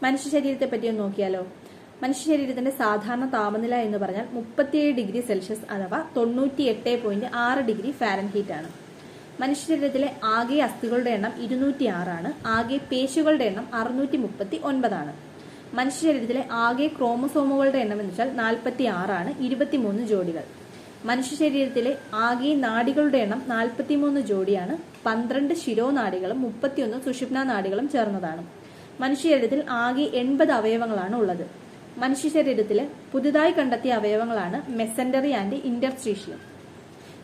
മനുഷ്യ ശരീരത്തെ പറ്റി ഒന്ന് നോക്കിയാലോ. മനുഷ്യ ശരീരത്തിന്റെ സാധാരണ താപനില എന്ന് പറഞ്ഞാൽ 37 ഡിഗ്രി സെൽഷ്യസ് അഥവാ 98.6 ഡിഗ്രി ഫാരൻഹീറ്റ് ആണ്. മനുഷ്യ ശരീരത്തിലെ ആകെ അസ്ഥികളുടെ എണ്ണം 206 ആണ്. ആകെ പേശികളുടെ എണ്ണം 639 ആണ്. മനുഷ്യ ശരീരത്തിലെ ആകെ ക്രോമസോമുകളുടെ എണ്ണം എന്ന് വെച്ചാൽ 46 ആണ്, 23 ജോഡികൾ. മനുഷ്യ ശരീരത്തിലെ ആകെ നാഡികളുടെ എണ്ണം 43 ജോഡിയാണ്. 12 ശിരോനാഡികളും 31 സുഷുമ്നാ നാഡികളും ചേർന്നതാണ്. മനുഷ്യ ശരീരത്തിൽ ആകെ 80 അവയവങ്ങളാണ് ഉള്ളത്. മനുഷ്യ ശരീരത്തിലെ പുതുതായി കണ്ടെത്തിയ അവയവങ്ങളാണ് മെസെന്ററി ആൻഡ് ഇന്റർസ്റ്റീഷ്യൽ.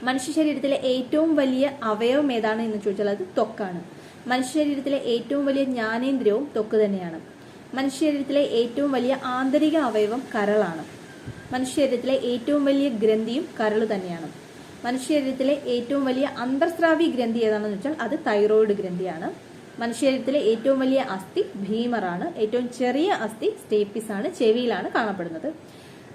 മനുഷ്യ ശരീരത്തിലെ ഏറ്റവും വലിയ അവയവം ഏതാണ് എന്ന് ചോദിച്ചാൽ അത് ത്വക്കാണ്. മനുഷ്യ ശരീരത്തിലെ ഏറ്റവും വലിയ ജ്ഞാനേന്ദ്രിയവും ത്വക്ക് തന്നെയാണ്. മനുഷ്യ ശരീരത്തിലെ ഏറ്റവും വലിയ ആന്തരിക അവയവം കരളാണ്. മനുഷ്യ ശരീരത്തിലെ ഏറ്റവും വലിയ ഗ്രന്ഥിയും കരള് തന്നെയാണ്. മനുഷ്യ ശരീരത്തിലെ ഏറ്റവും വലിയ അന്തർസ്രാവി ഗ്രന്ഥി ഏതാണെന്ന് വെച്ചാൽ അത് തൈറോയിഡ് ഗ്രന്ഥിയാണ്. മനുഷ്യ ശരീരത്തിലെ ഏറ്റവും വലിയ അസ്ഥി ഭീമറാണ്. ഏറ്റവും ചെറിയ അസ്ഥി സ്റ്റേപ്പിസ് ആണ്, ചെവിയിലാണ് കാണപ്പെടുന്നത്.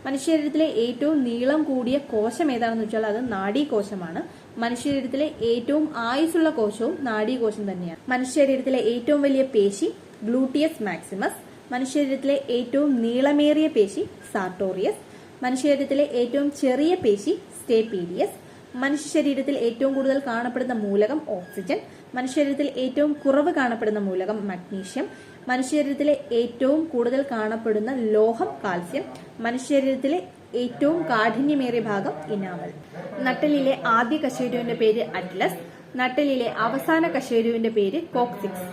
മനുഷ്യ ശരീരത്തിലെ ഏറ്റവും നീളം കൂടിയ കോശം ഏതാണെന്ന് വെച്ചാൽ അത് നാഡീകോശമാണ്. മനുഷ്യ ശരീരത്തിലെ ഏറ്റവും ആയുസ്സുള്ള കോശവും നാഡീകോശം തന്നെയാണ്. മനുഷ്യ ശരീരത്തിലെ ഏറ്റവും വലിയ പേശി ഗ്ലൂട്ടിയസ് മാക്സിമസ്. മനുഷ്യ ശരീരത്തിലെ ഏറ്റവും നീളമേറിയ പേശി സാർട്ടോറിയസ്. മനുഷ്യ ശരീരത്തിലെ ഏറ്റവും ചെറിയ പേശി സ്റ്റേപീഡിയസ്. മനുഷ്യ ശരീരത്തിൽ ഏറ്റവും കൂടുതൽ കാണപ്പെടുന്ന മൂലകം ഓക്സിജൻ. മനുഷ്യ ശരീരത്തിൽ ഏറ്റവും കുറവ് കാണപ്പെടുന്ന മൂലകം മഗ്നീഷ്യം. മനുഷ്യ ശരീരത്തിലെ ഏറ്റവും കൂടുതൽ കാണപ്പെടുന്ന ലോഹം കാൽസ്യം. മനുഷ്യ ശരീരത്തിലെ ഏറ്റവും കാഠിന്യമേറിയ ഭാഗം ഇനാമൽ. നട്ടലിലെ ആദ്യ കശേരുവിന്റെ പേര് അറ്റ്ലസ്. നട്ടലിലെ അവസാന കശേരുവിന്റെ പേര് കോക്സിക്സ്.